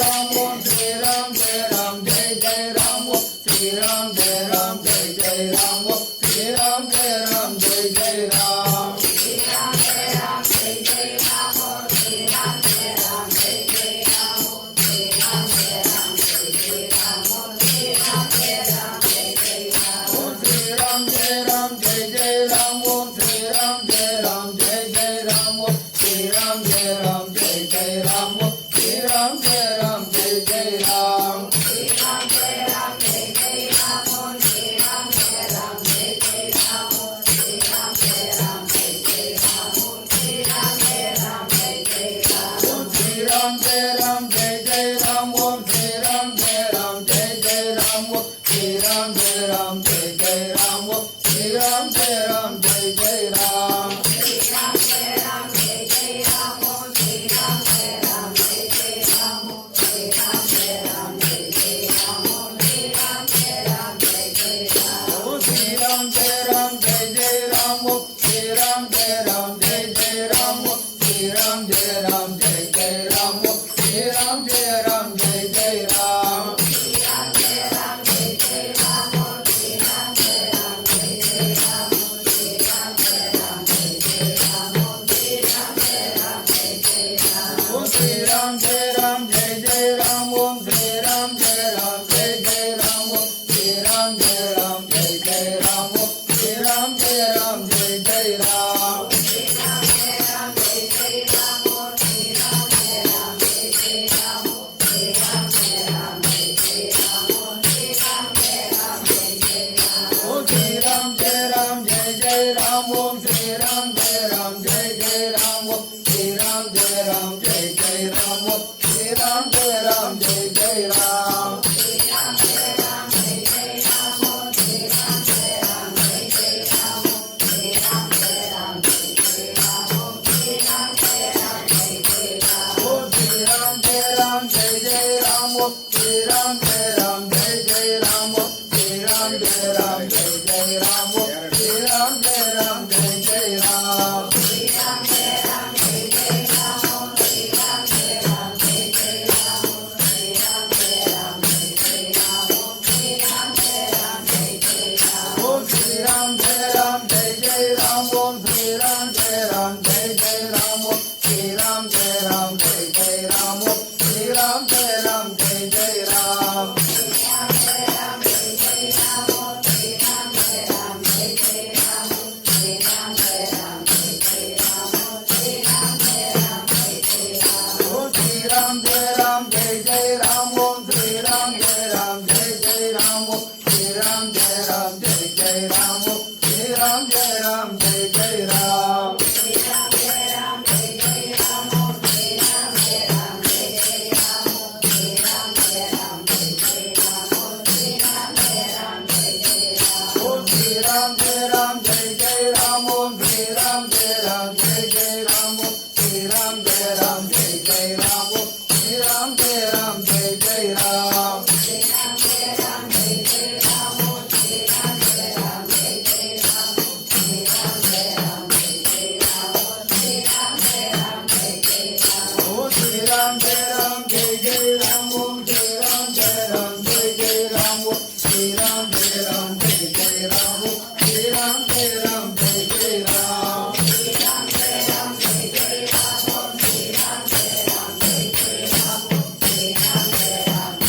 Ram Om Shri Ram Jai Ram Jai Jai Ram Om Shri Ram Jai Ram Jai Jai Ram Om Shri Ram Jai Ram Jai Jai Ram Shri Ram Jai Ram Jai Jai Ram Om Shri Ram Jai Ram Jai Jai Ram Om Shri Ram Jai Ram Jai Jai Ram Om Shri Ram Jai Ram Jai Jai Ram Om Shri Ram Jai Ram Jai Jai Ram Om Shri Ram Jai Ram Jai Jai Ram Om Shri Ram Jai Ram Jai Jai Ram Om Shri Ram Jai Ram Jai Jai Ram Shri Ram Jai Ram Jai Jai Ram Om Shri Ram Jai Ram Jai Jai Ram Om Shri Ram Jai Ram Jai Jai Ram Om Shri Ram Jai Ram Jai Jai Ram Om Shri Ram Jai Ram Jai Jai Ram Om Shri Ram Jai Ram Jai Jai Ram Om Shri Ram Jai Ram Jai Jai Ram Om Shri Ram Jai Ram Jai Jai Ram Shri Ram Jai Ram Jai Jai Ram Om Shri Ram Jai Ram Jai Jai Ram Om Shri Ram Jai Ram Jai Jai Ram Om Shri Ram Jai Ram Jai Jai Ram Om Shri Ram Jai Ram Jai Jai Ram Om Shri Ram Jai Ram Jai Jai Ram Om Shri Ram Jai Ram Jai Jai Ram Om Shri Ram Jai Ram Jai Jai Ram Shri Ram Jai Ram Jai Jai Ram Om Shri Ram Jai Ram Jai Jai Ram Om Shri Ram Jai Ram Jai Jai Ram Om Shri Ram Jai Ram Jai Jai Ram Om Shri Ram Jai Ram Jai Jai Ram Om Shri Ram Jai Ram Jai Jai Ram Om Shri Ram Jai Ram Jai Jai Ram Om Shri Ram Jai Ram Jai Jai Ram Shri Ram Jai Ram Jai Jai Ram Om Shri Ram Jai Ram Jai Jai Ram Om Shri Ram Jai Ram Jai Jai Ram Om Shri Ram Jai Ram Jai Jai Ram Om Shri Ram Jai Ram Jai Jai Ram Om Shri Ram Jai Ram Jai Jai Ram Om Shri Ram Jai Ram Jai Jai Ram Om Shri Ram Jai Ram Jai Jai Ram Shri Ram Jai Ram Jai Jai Ram Om Shri Ram Jai Ram Jai Jai Ram Om Shri Ram Jai Ram Jai Jai Ram Om Shri Ram Jai Ram Jai Jai Ram Om Shri Ram Jai Ram Jai Jai Ram Om Shri Ram Jai Ram Jai Jai Ram Om Shri Ram Jai Ram Jai Jai Ram Om Shri Ram Jai Ram Jai Jai Ram Shri Ram Jai Ram Jai Jai Ram Om Shri Ram Jai Ram Jai Jai Ram Om Shri Ram Jai Ram Jai Jai Ram Om Shri Ram Jai Ram Jai Jai Ram Om Shri Ram Jai Ram Jai Jai Ram Om Shri Ram Jai Ram Jai Jai Ram Om Shri Ram Jai Ram Jai Jai Ram Om Shri Ram Jai Ram Jai Jai Ram Shri Ram Jai Ram Jai Jai Ram Om Shri Ram Jai Ram Jai Jai Ram Om Shri Ram Jai Ram Jai Jai Ram Om Shri Ram Jai Ram Jai Jai Ram Om Shri Ram Jai Ram Jai Jai Ram Om Shri Ram Jai Ram Jai Jai Ram Om Shri Ram Jai Ram Jai Jai Ram Om Shri Ram Jai Ram Jai Jai Ram Shri Ram Jai Ram Jai Jai Ram Om Shri Ram Jai Ram Jai Jai Ram Om Shri Ram Jai Ram Jai Jai Ram Om Shri Ram Jai Ram Jai Jai Ram Om Shri Ram Jai Ram Jai Jai Ram Om Shri Ram Jai Ram Jai Jai Ram Om Shri Ram Jai Ram Jai Jai Ram Om Shri Ram Jai Ram Jai Jai Ram Shri Ram Jai Ram Jai Jai Ram Om Shri Ram Jai Ram Jai Jai Ram Om Shri Ram Jai Ram Jai Jai Ram Om Shri Ram Jai Ram Jai Jai Ram Om Shri Ram Jai Ram Jai Jai Ram Om Shri Ram Jai Ram Jai Jai Ram Om Shri Ram Jai Ram Jai Jai Ram Om Shri Ram Jai Ram Jai Jai Ram Shri Ram Jai Ram Jai Jai Ram Om Shri Ram Jai Ram Jai Jai Ram Om Shri Ram Jai Ram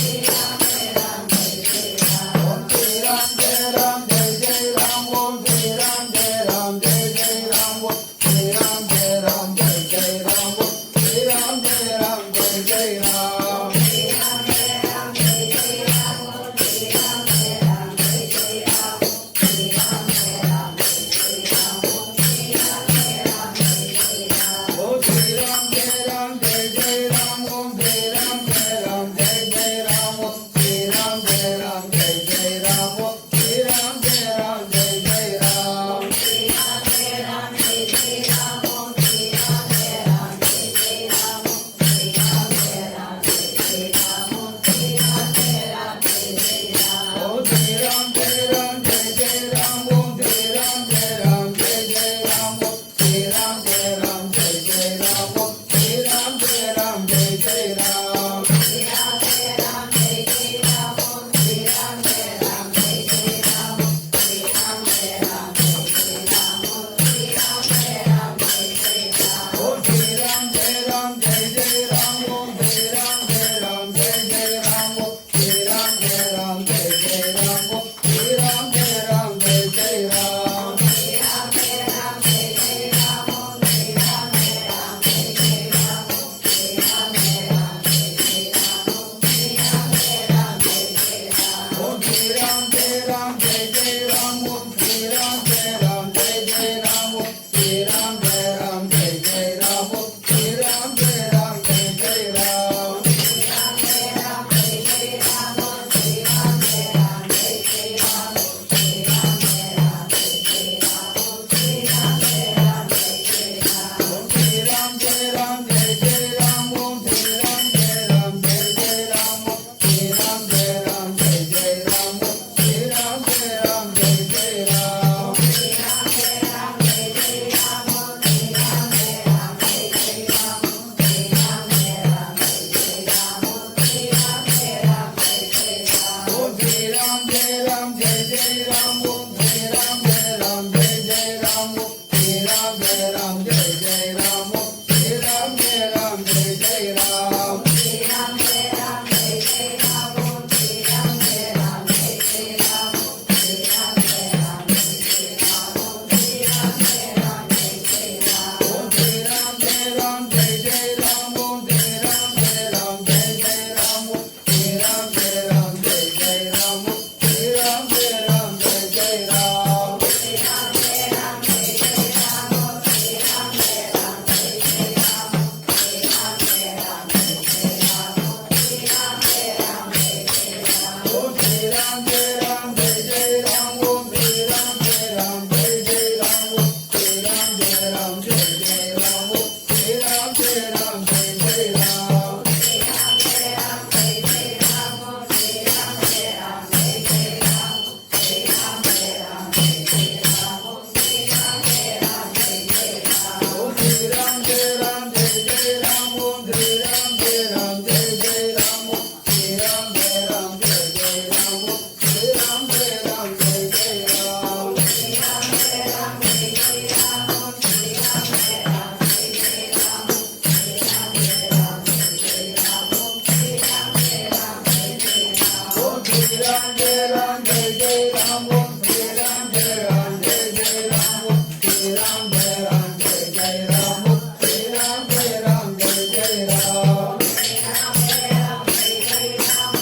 Ram Jai Ram Jai Jai Ram Shri Ram Jai Ram Jai Jai Ram Shri Ram Jai Ram Jai Jai Ram Shri Ram Jai Ram Jai Jai Ram Shri Ram Jai Ram Jai Jai Ram Shri Ram Jai Ram Jai Jai Ram Om Shri Ram Jai Ram Jai Jai Ram Om Shri Ram Jai Ram Jai Jai Ram Om Shri Ram Jai Ram Jai Jai Ram Om Shri Ram Jai Ram Jai Jai Ram Shri Ram Jai Ram Jai Jai Ram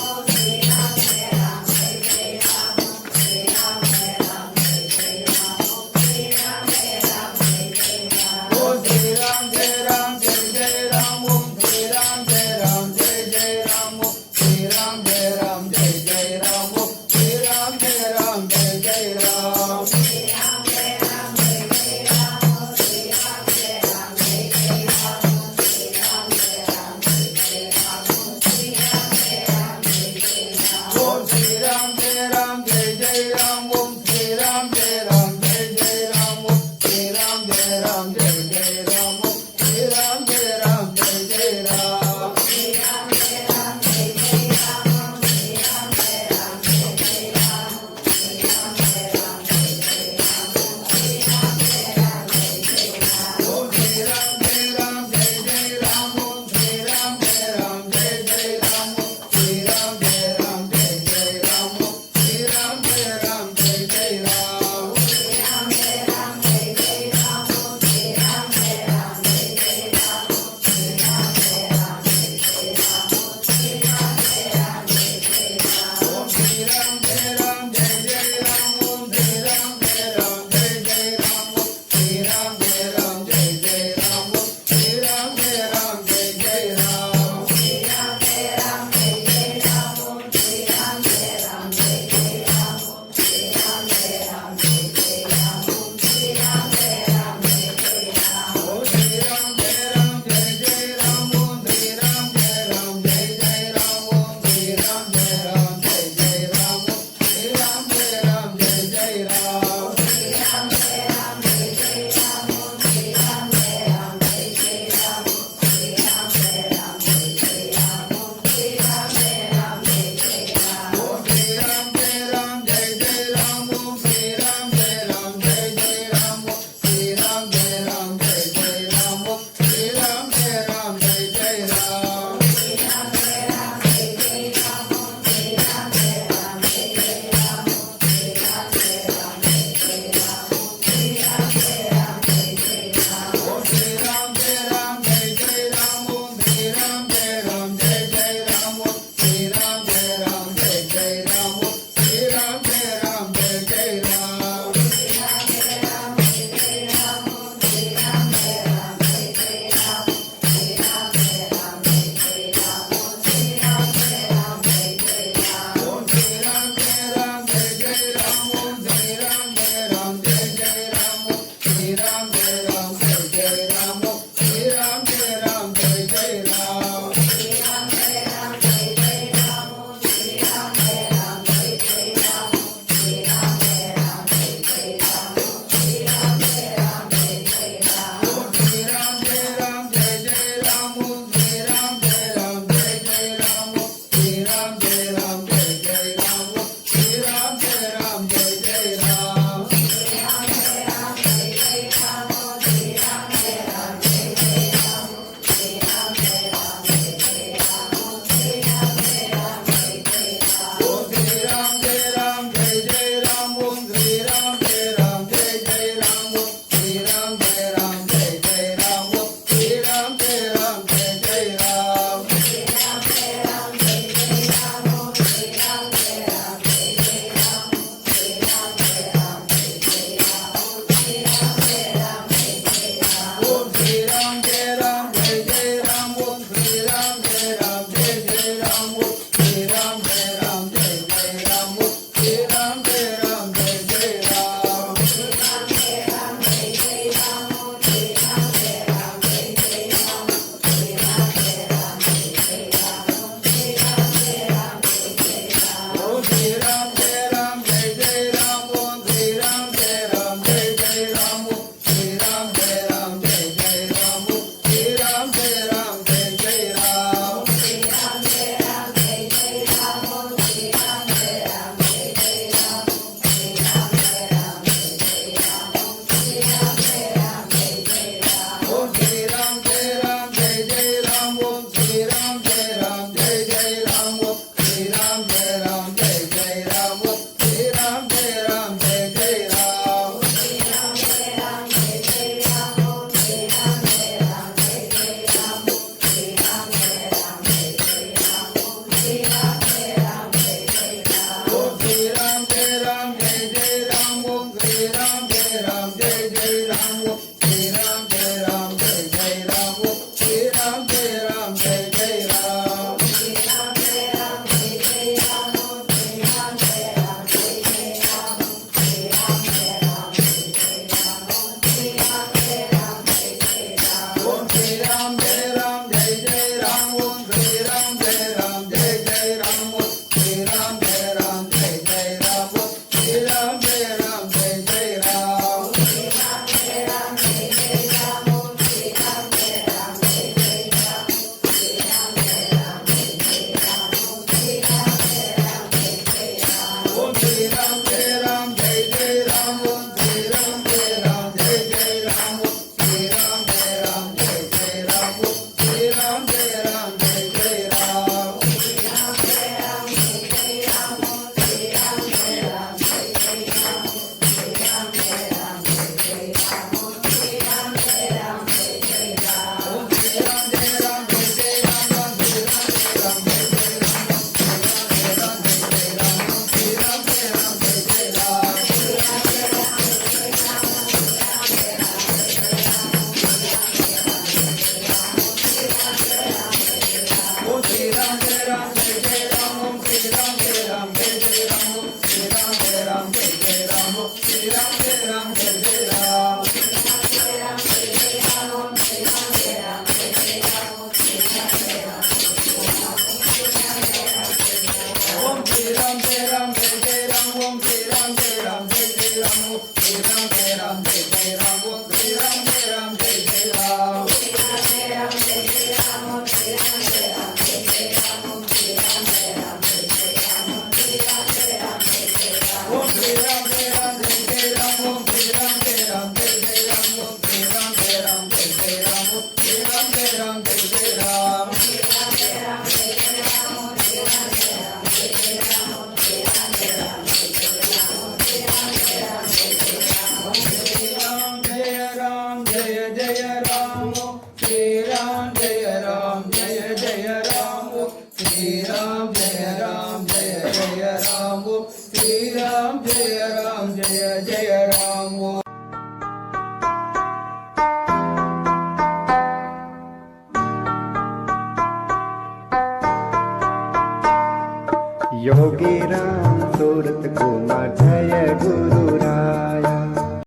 Yogi Ram Surat Kumar Jai Guru